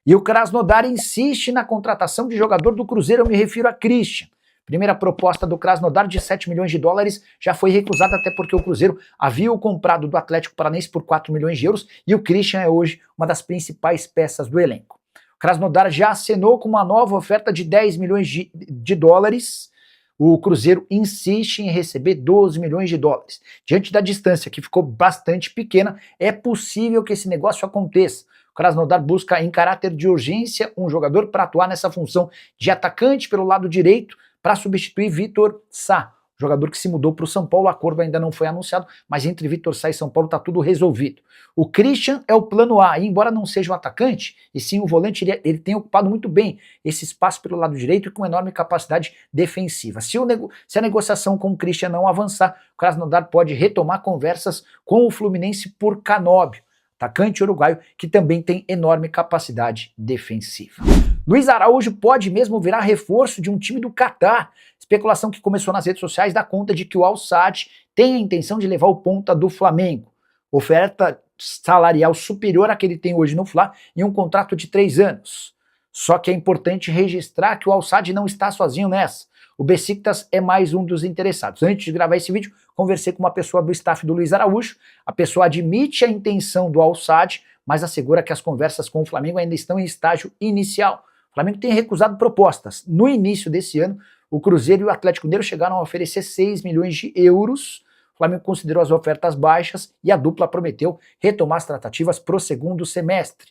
E o Krasnodar insiste na contratação de jogador do Cruzeiro, eu me refiro a Christian. Primeira proposta do Krasnodar de 7 milhões de dólares já foi recusada, até porque o Cruzeiro havia o comprado do Atlético Paranaense por 4 milhões de euros e o Christian é hoje uma das principais peças do elenco. O Krasnodar já acenou com uma nova oferta de 10 milhões de dólares. O Cruzeiro insiste em receber 12 milhões de dólares. Diante da distância, que ficou bastante pequena, é possível que esse negócio aconteça. O Krasnodar busca, em caráter de urgência, um jogador para atuar nessa função de atacante pelo lado direito para substituir Vitor Sá, jogador que se mudou para o São Paulo. O acordo ainda não foi anunciado, mas entre Vitor Sá e São Paulo está tudo resolvido. O Christian é o plano A, e embora não seja um atacante, e sim o volante, ele tem ocupado muito bem esse espaço pelo lado direito e com enorme capacidade defensiva. Se a negociação com o Christian não avançar, o Krasnodar pode retomar conversas com o Fluminense por Canóbio, atacante uruguaio que também tem enorme capacidade defensiva. Luiz Araújo pode mesmo virar reforço de um time do Catar. Especulação que começou nas redes sociais dá conta de que o Al Sadd tem a intenção de levar o ponta do Flamengo. Oferta salarial superior à que ele tem hoje no Fla em um contrato de 3 anos. Só que é importante registrar que o Al Sadd não está sozinho nessa. O Besiktas é mais um dos interessados. Antes de gravar esse vídeo, conversei com uma pessoa do staff do Luiz Araújo. A pessoa admite a intenção do Al Sadd, mas assegura que as conversas com o Flamengo ainda estão em estágio inicial. O Flamengo tem recusado propostas. No início desse ano, o Cruzeiro e o Atlético Mineiro chegaram a oferecer 6 milhões de euros. O Flamengo considerou as ofertas baixas e a dupla prometeu retomar as tratativas para o segundo semestre.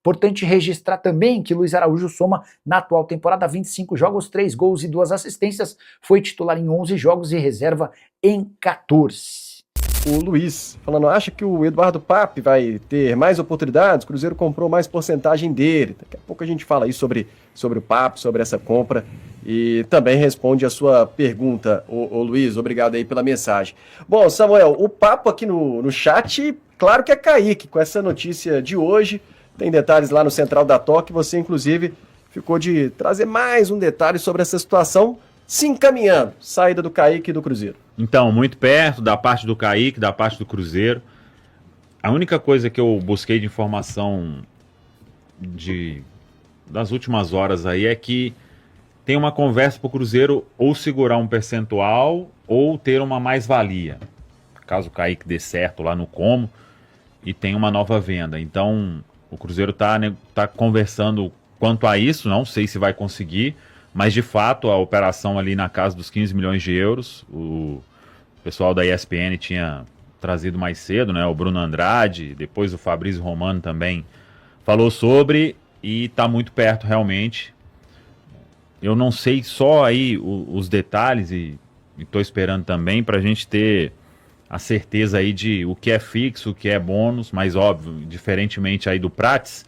Importante registrar também que Luiz Araújo soma na atual temporada 25 jogos, 3 gols e 2 assistências, foi titular em 11 jogos e reserva em 14. O Luiz falando, acha que o Eduardo Pape vai ter mais oportunidades? O Cruzeiro comprou mais porcentagem dele. Daqui a pouco a gente fala aí sobre o Pape, sobre essa compra, e também responde a sua pergunta, o Luiz. Obrigado aí pela mensagem. Bom, Samuel, o papo aqui no chat, claro que é Kaique, com essa notícia de hoje. Tem detalhes lá no Central da Toque, você inclusive ficou de trazer mais um detalhe sobre essa situação, se encaminhando, saída do Kaique e do Cruzeiro. Então, muito perto da parte do Kaique, da parte do Cruzeiro. A única coisa que eu busquei de informação das últimas horas aí é que tem uma conversa para o Cruzeiro ou segurar um percentual ou ter uma mais-valia. Caso o Kaique dê certo lá no Como e tenha uma nova venda. Então, o Cruzeiro tá conversando quanto a isso, não sei se vai conseguir, mas de fato a operação ali na casa dos 15 milhões de euros, o pessoal da ESPN tinha trazido mais cedo, né? O Bruno Andrade, depois o Fabrício Romano também falou sobre, e está muito perto realmente. Eu não sei só aí os detalhes e estou esperando também para a gente ter a certeza aí de o que é fixo, o que é bônus, mas óbvio, diferentemente aí do Prates,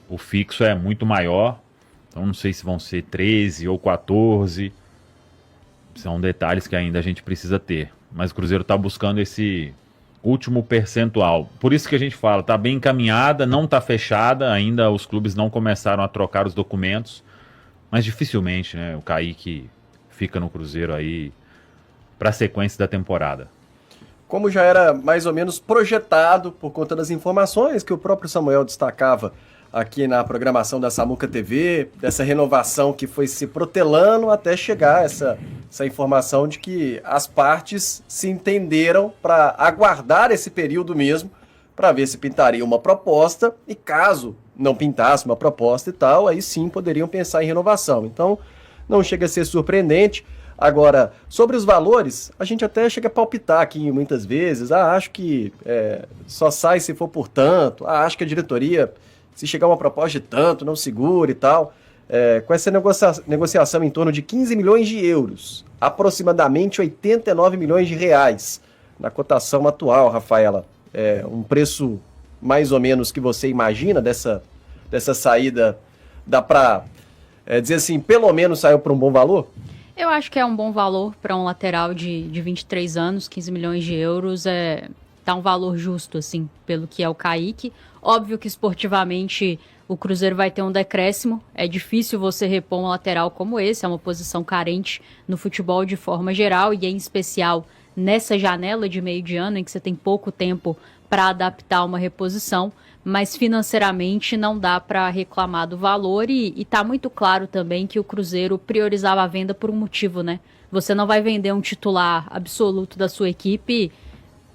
o fixo é muito maior. Então não sei se vão ser 13 ou 14. São detalhes que ainda a gente precisa ter. Mas o Cruzeiro está buscando esse último percentual. Por isso que a gente fala, está bem encaminhada, não está fechada, ainda os clubes não começaram a trocar os documentos. Mas dificilmente, né, o Kaique fica no Cruzeiro aí para a sequência da temporada. Como já era mais ou menos projetado por conta das informações que o próprio Samuel destacava aqui na programação da Samuca TV, dessa renovação que foi se protelando até chegar essa informação de que as partes se entenderam para aguardar esse período mesmo, para ver se pintaria uma proposta, e caso não pintasse uma proposta e tal, aí sim poderiam pensar em renovação. Então, não chega a ser surpreendente. Agora, sobre os valores, a gente até chega a palpitar aqui muitas vezes, acho que só sai se for por tanto, acho que a diretoria, se chegar uma proposta de tanto, não segura e tal. Com essa negociação em torno de 15 milhões de euros, aproximadamente 89 milhões de reais, na cotação atual, Rafaela. Um preço mais ou menos que você imagina dessa saída, dá para dizer assim, pelo menos saiu por um bom valor? Eu acho que é um bom valor para um lateral de 23 anos, 15 milhões de euros, tá um valor justo, assim, pelo que é o Kaique. Óbvio que esportivamente o Cruzeiro vai ter um decréscimo, é difícil você repor um lateral como esse, é uma posição carente no futebol de forma geral, e em especial nessa janela de meio de ano, em que você tem pouco tempo para adaptar uma reposição, mas financeiramente não dá para reclamar do valor e tá muito claro também que o Cruzeiro priorizava a venda por um motivo, né? Você não vai vender um titular absoluto da sua equipe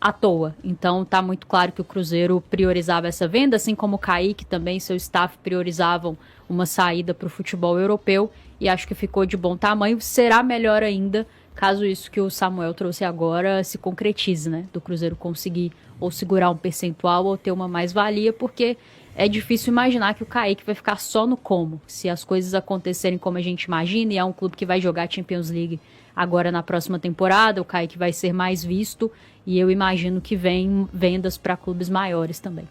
à toa. Então tá muito claro que o Cruzeiro priorizava essa venda, assim como o Kaique também, seu staff priorizavam uma saída para o futebol europeu e acho que ficou de bom tamanho. Será melhor ainda caso isso que o Samuel trouxe agora se concretize, né? Do Cruzeiro conseguir ou segurar um percentual ou ter uma mais-valia, porque é difícil imaginar que o Kaique vai ficar só no como. Se as coisas acontecerem como a gente imagina, e é um clube que vai jogar Champions League agora na próxima temporada, o Kaique vai ser mais visto e eu imagino que vem vendas para clubes maiores também.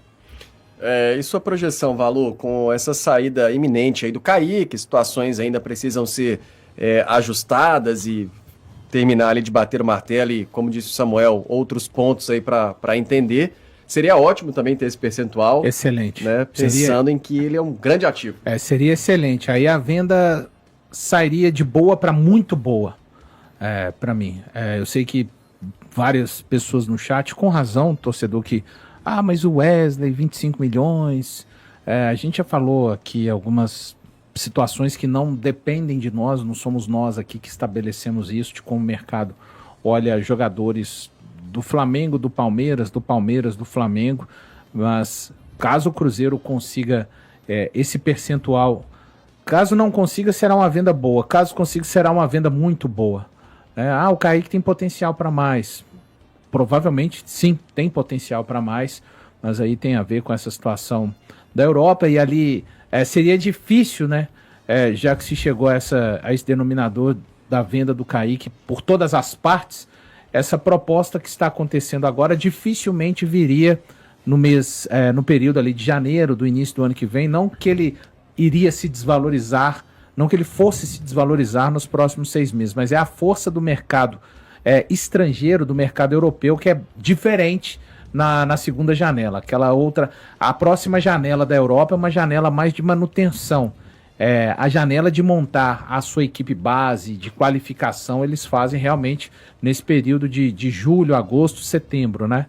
E sua projeção, Valor, com essa saída iminente aí do Kaique, situações ainda precisam ser ajustadas e terminar ali de bater o martelo e, como disse o Samuel, outros pontos aí para entender. Seria ótimo também ter esse percentual. Excelente. Né, pensando em que ele é um grande ativo. Seria excelente. Aí a venda sairia de boa para muito boa, para mim. Eu sei que várias pessoas no chat, com razão, torcedor que... mas o Wesley, 25 milhões. A gente já falou aqui algumas situações que não dependem de nós, não somos nós aqui que estabelecemos isso, de como o mercado olha jogadores do Flamengo, do Palmeiras, do Flamengo, mas caso o Cruzeiro consiga esse percentual, caso não consiga, será uma venda boa, caso consiga, será uma venda muito boa. O Kaique tem potencial para mais, provavelmente sim, tem potencial para mais, mas aí tem a ver com essa situação da Europa e ali seria difícil, né? Já que se chegou a esse denominador da venda do Kaique por todas as partes, essa proposta que está acontecendo agora dificilmente viria no período ali de janeiro, do início do ano que vem, não que ele iria se desvalorizar, não que ele fosse se desvalorizar nos próximos 6 meses, mas é a força do mercado estrangeiro, do mercado europeu, que é diferente na segunda janela. A próxima janela da Europa é uma janela mais de manutenção. A janela de montar a sua equipe base, de qualificação, eles fazem realmente nesse período de julho, agosto, setembro, né?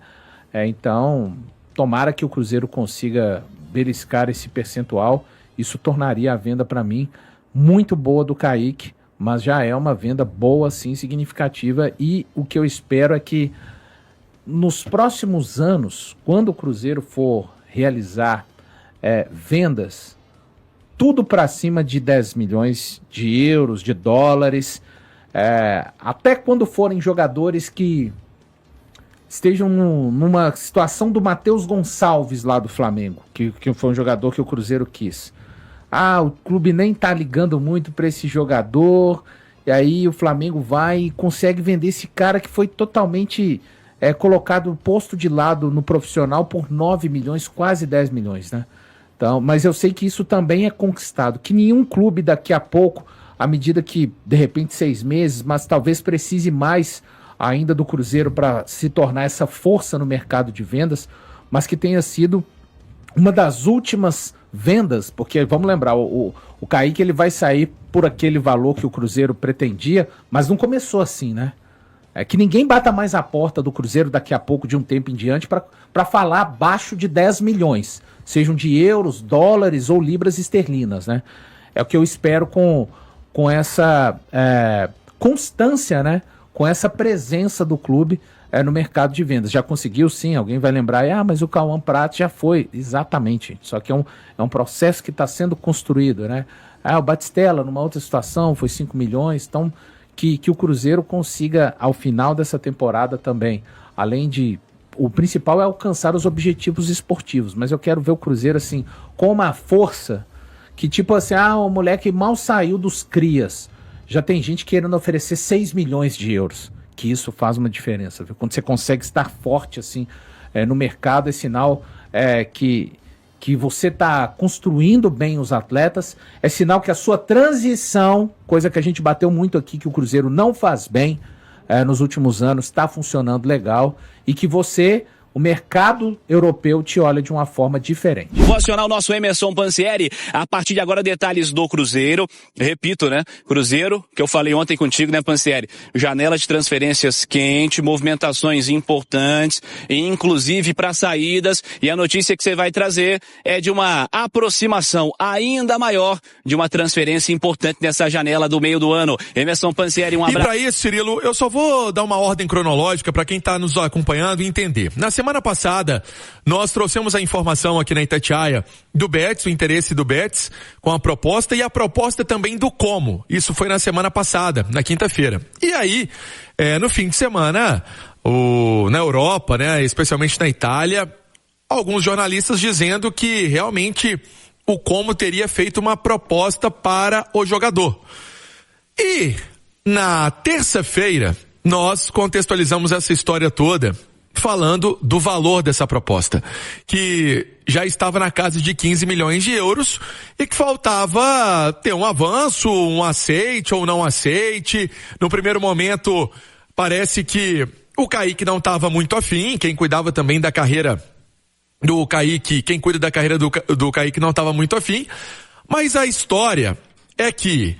Então, tomara que o Cruzeiro consiga beliscar esse percentual. Isso tornaria a venda, para mim, muito boa do Kaique, mas já é uma venda boa, sim, significativa. E o que eu espero é que nos próximos anos, quando o Cruzeiro for realizar vendas, tudo para cima de 10 milhões de euros, de dólares, até quando forem jogadores que estejam numa situação do Matheus Gonçalves lá do Flamengo, que foi um jogador que o Cruzeiro quis. O clube nem tá ligando muito para esse jogador, e aí o Flamengo vai e consegue vender esse cara que foi totalmente colocado, posto de lado no profissional por 9 milhões, quase 10 milhões, né? Então, mas eu sei que isso também é conquistado, que nenhum clube daqui a pouco, à medida que, de repente, 6 meses, mas talvez precise mais ainda do Cruzeiro para se tornar essa força no mercado de vendas, mas que tenha sido uma das últimas vendas, porque vamos lembrar, o Kaique ele vai sair por aquele valor que o Cruzeiro pretendia, mas não começou assim, né? Que ninguém bata mais a porta do Cruzeiro daqui a pouco, de um tempo em diante, para falar abaixo de 10 milhões, sejam de euros, dólares ou libras esterlinas, né? É o que eu espero com essa constância, né? Com essa presença do clube no mercado de vendas. Já conseguiu, sim, alguém vai lembrar, mas o Cauã Prato já foi, exatamente, só que é um processo que está sendo construído, né? O Batistella, numa outra situação, foi 5 milhões, então que o Cruzeiro consiga, ao final dessa temporada também, além de... O principal é alcançar os objetivos esportivos, mas eu quero ver o Cruzeiro, assim, com uma força que, tipo assim, o moleque mal saiu dos crias, já tem gente querendo oferecer 6 milhões de euros, que isso faz uma diferença, viu? Quando você consegue estar forte, assim, no mercado, é sinal que você está construindo bem os atletas, é sinal que a sua transição, coisa que a gente bateu muito aqui, que o Cruzeiro não faz bem nos últimos anos, está funcionando legal, e que você, o mercado europeu te olha de uma forma diferente. Vou acionar o nosso Emerson Pansieri. A partir de agora, detalhes do Cruzeiro. Repito, né? Cruzeiro, que eu falei ontem contigo, né, Pansieri? Janela de transferências quente, movimentações importantes, inclusive para saídas. E a notícia que você vai trazer é de uma aproximação ainda maior de uma transferência importante nessa janela do meio do ano. Emerson Pansieri, um abraço. E para isso, Cirilo, eu só vou dar uma ordem cronológica para quem está nos acompanhando e entender. Na semana passada, nós trouxemos a informação aqui na Itatiaia do Betis, o interesse do Betis com a proposta e a proposta também do Como. Isso foi na semana passada, na quinta-feira. E aí, no fim de semana, na Europa, né, especialmente na Itália, alguns jornalistas dizendo que realmente o Como teria feito uma proposta para o jogador. E na terça-feira, nós contextualizamos essa história toda falando do valor dessa proposta, que já estava na casa de 15 milhões de euros e que faltava ter um avanço, um aceite ou não aceite. No primeiro momento, parece que o Kaique não estava muito afim, quem cuidava também da carreira do Kaique, quem cuida da carreira do Kaique não estava muito afim, mas a história é que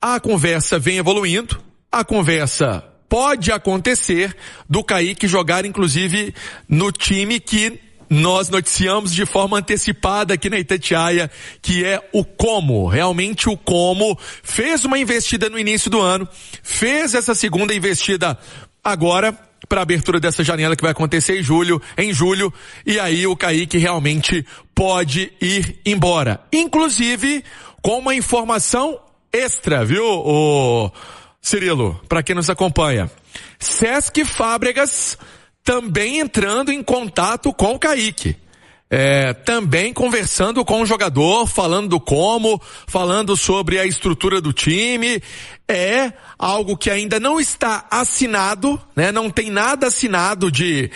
a conversa vem evoluindo, a conversa pode acontecer do Kaique jogar inclusive no time que nós noticiamos de forma antecipada aqui na Itatiaia, que é o Como. Realmente o Como fez uma investida no início do ano, fez essa segunda investida agora para a abertura dessa janela que vai acontecer em julho, e aí o Kaique realmente pode ir embora. Inclusive com uma informação extra, viu, Cirilo, para quem nos acompanha. Cesc Fábregas também entrando em contato com o Kaique. Também conversando com o jogador, falando do Como, falando sobre a estrutura do time. É algo que ainda não está assinado, né? Não tem nada assinado de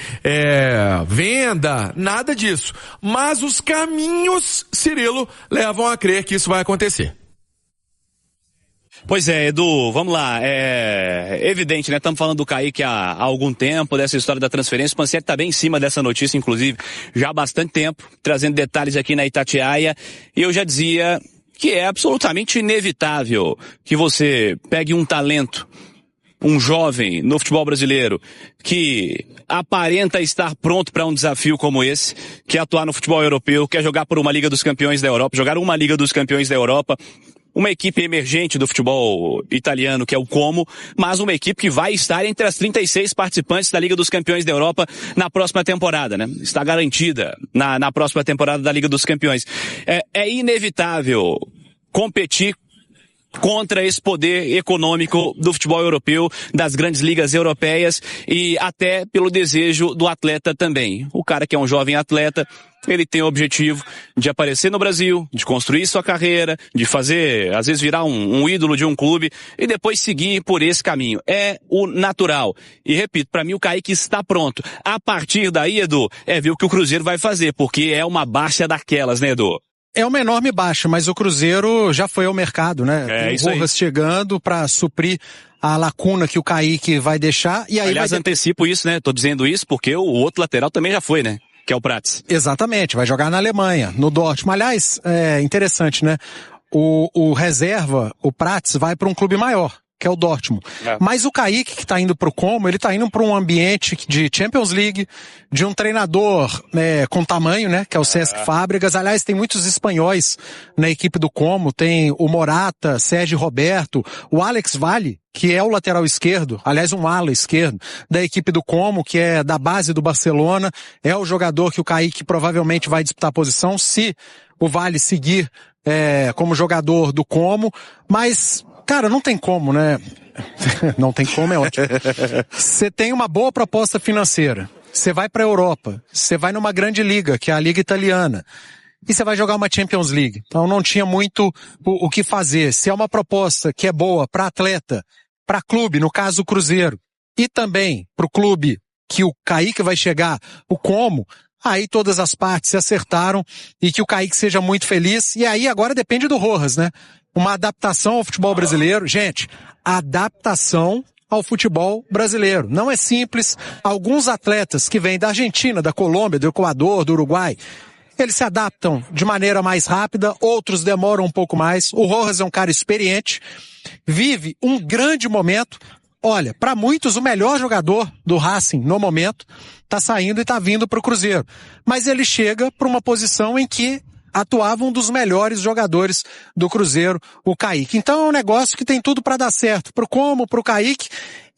venda, nada disso. Mas os caminhos, Cirilo, levam a crer que isso vai acontecer. Pois é, Edu, vamos lá, é evidente, né, estamos falando do Kaique há algum tempo, dessa história da transferência, o Pansieri está bem em cima dessa notícia, inclusive, já há bastante tempo, trazendo detalhes aqui na Itatiaia, e eu já dizia que é absolutamente inevitável que você pegue um talento, um jovem no futebol brasileiro, que aparenta estar pronto para um desafio como esse, que é atuar no futebol europeu, quer jogar por uma Liga dos Campeões da Europa, jogar uma Liga dos Campeões da Europa, uma equipe emergente do futebol italiano, que é o Como, mas uma equipe que vai estar entre as 36 participantes da Liga dos Campeões da Europa na próxima temporada, né? Está garantida na próxima temporada da Liga dos Campeões. É inevitável competir contra esse poder econômico do futebol europeu, das grandes ligas europeias e até pelo desejo do atleta também. O cara que é um jovem atleta, ele tem o objetivo de aparecer no Brasil, de construir sua carreira, de fazer, às vezes virar um ídolo de um clube e depois seguir por esse caminho. É o natural. E repito, para mim o Kaique está pronto. A partir daí, Edu, ver o que o Cruzeiro vai fazer, porque é uma baixa daquelas, né, Edu? É uma enorme baixa, mas o Cruzeiro já foi ao mercado, né? Tem o Rojas chegando para suprir a lacuna que o Kaique vai deixar. E aí aliás, antecipo isso, né? Tô dizendo isso porque o outro lateral também já foi, né? Que é o Prats. Exatamente, vai jogar na Alemanha, no Dortmund. Aliás, é interessante, né? O reserva, o Prats, vai para um clube maior, que é o Dortmund. Mas o Kaique, que tá indo pro Como, ele tá indo para um ambiente de Champions League, de um treinador com tamanho, né, que é o Cesc Fábregas. Aliás, tem muitos espanhóis na equipe do Como, tem o Morata, Sérgio Roberto, o Alex Valle, que é o lateral esquerdo, aliás, um ala esquerdo, da equipe do Como, que é da base do Barcelona, é o jogador que o Kaique provavelmente vai disputar a posição, se o Valle seguir como jogador do Como, mas cara, não tem como, né? Não tem como, é ótimo. Você tem uma boa proposta financeira, você vai pra Europa, você vai numa grande liga, que é a Liga Italiana, e você vai jogar uma Champions League. Então não tinha muito o que fazer. Se é uma proposta que é boa pra atleta, pra clube, no caso o Cruzeiro, e também pro clube que o Kaique vai chegar, o Como, aí todas as partes se acertaram e que o Kaique seja muito feliz. E aí agora depende do Rojas, né? Uma adaptação ao futebol brasileiro. Gente, adaptação ao futebol brasileiro. Não é simples. Alguns atletas que vêm da Argentina, da Colômbia, do Equador, do Uruguai, eles se adaptam de maneira mais rápida, outros demoram um pouco mais. O Rojas é um cara experiente, vive um grande momento. Olha, para muitos o melhor jogador do Racing no momento está saindo e está vindo para o Cruzeiro. Mas ele chega para uma posição em que atuava um dos melhores jogadores do Cruzeiro, o Kaique. Então é um negócio que tem tudo para dar certo, pro Como, pro Kaique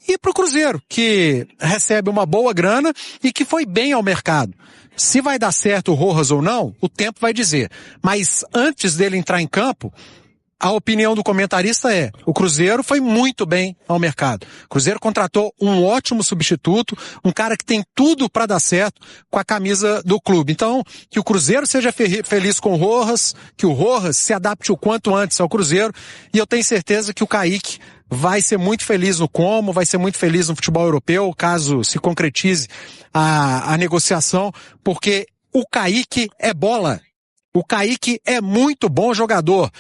e pro Cruzeiro, que recebe uma boa grana e que foi bem ao mercado. Se vai dar certo o Rojas ou não, o tempo vai dizer. Mas antes dele entrar em campo, a opinião do comentarista é: o Cruzeiro foi muito bem ao mercado. O Cruzeiro contratou um ótimo substituto, um cara que tem tudo para dar certo com a camisa do clube. Então, que o Cruzeiro seja feliz com o Rojas, que o Rojas se adapte o quanto antes ao Cruzeiro, e eu tenho certeza que o Kaique vai ser muito feliz no Como, vai ser muito feliz no futebol europeu, caso se concretize a negociação, porque o Kaique é bola. O Kaique é muito bom jogador.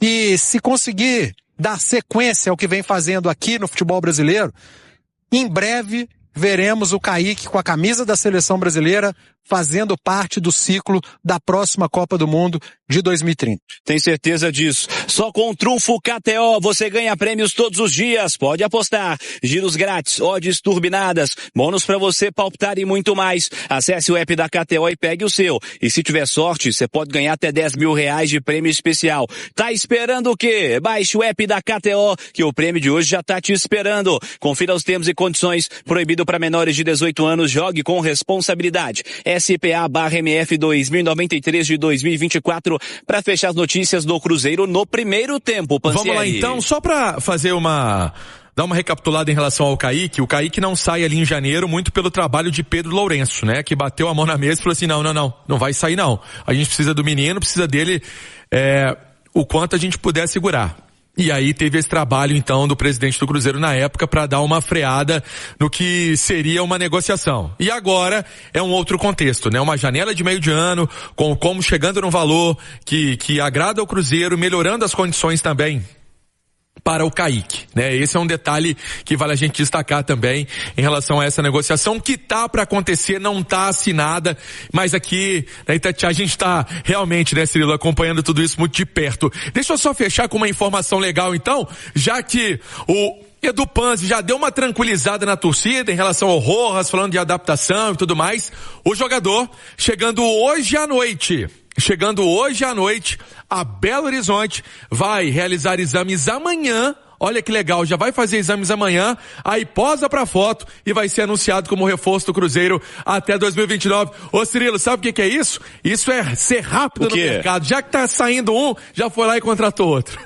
E se conseguir dar sequência ao que vem fazendo aqui no futebol brasileiro, em breve veremos o Kaique com a camisa da seleção brasileira fazendo parte do ciclo da próxima Copa do Mundo de 2030. Tem certeza disso? Só com o Trunfo KTO você ganha prêmios todos os dias. Pode apostar. Giros grátis, odds turbinadas, bônus para você palpitar e muito mais. Acesse o app da KTO e pegue o seu. E se tiver sorte, você pode ganhar até R$10 mil de prêmio especial. Tá esperando o quê? Baixe o app da KTO, que o prêmio de hoje já tá te esperando. Confira os termos e condições. Proibido para menores de 18 anos. Jogue com responsabilidade. SPA/MF 2093 de 2024 para fechar as notícias do Cruzeiro no primeiro tempo, Pansieri. Vamos lá então, só para fazer dar uma recapitulada em relação ao Kaique. O Kaique não sai ali em janeiro muito pelo trabalho de Pedro Lourenço, né? Que bateu a mão na mesa e falou assim, não vai sair não. A gente precisa do menino, precisa dele o quanto a gente puder segurar. E aí teve esse trabalho, então, do presidente do Cruzeiro na época para dar uma freada no que seria uma negociação. E agora é um outro contexto, né? Uma janela de meio de ano, com como chegando num valor que agrada ao Cruzeiro, melhorando as condições também para o Kaique, né? Esse é um detalhe que vale a gente destacar também em relação a essa negociação que tá para acontecer, não tá assinada, mas aqui na Itatiaia a gente tá realmente, né, Cirilo, acompanhando tudo isso muito de perto. Deixa eu só fechar com uma informação legal então, já que o Edu Panzi já deu uma tranquilizada na torcida em relação ao Rojas, falando de adaptação e tudo mais. O jogador chegando hoje à noite a Belo Horizonte, vai realizar exames amanhã. Olha que legal, já vai fazer exames amanhã, aí posa pra foto e vai ser anunciado como reforço do Cruzeiro até 2029. Ô Cirilo, sabe o que é isso? Isso é ser rápido no mercado. Já que tá saindo um, já foi lá e contratou outro.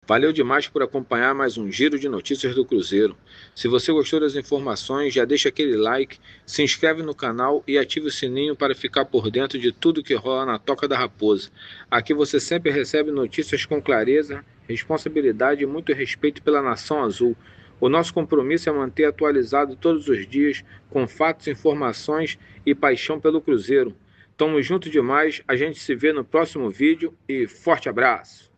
Valeu demais por acompanhar mais um Giro de Notícias do Cruzeiro. Se você gostou das informações, já deixa aquele like, se inscreve no canal e ative o sininho para ficar por dentro de tudo que rola na Toca da Raposa. Aqui você sempre recebe notícias com clareza, responsabilidade e muito respeito pela Nação Azul. O nosso compromisso é manter atualizado todos os dias, com fatos, informações e paixão pelo Cruzeiro. Tamo junto demais, a gente se vê no próximo vídeo e forte abraço!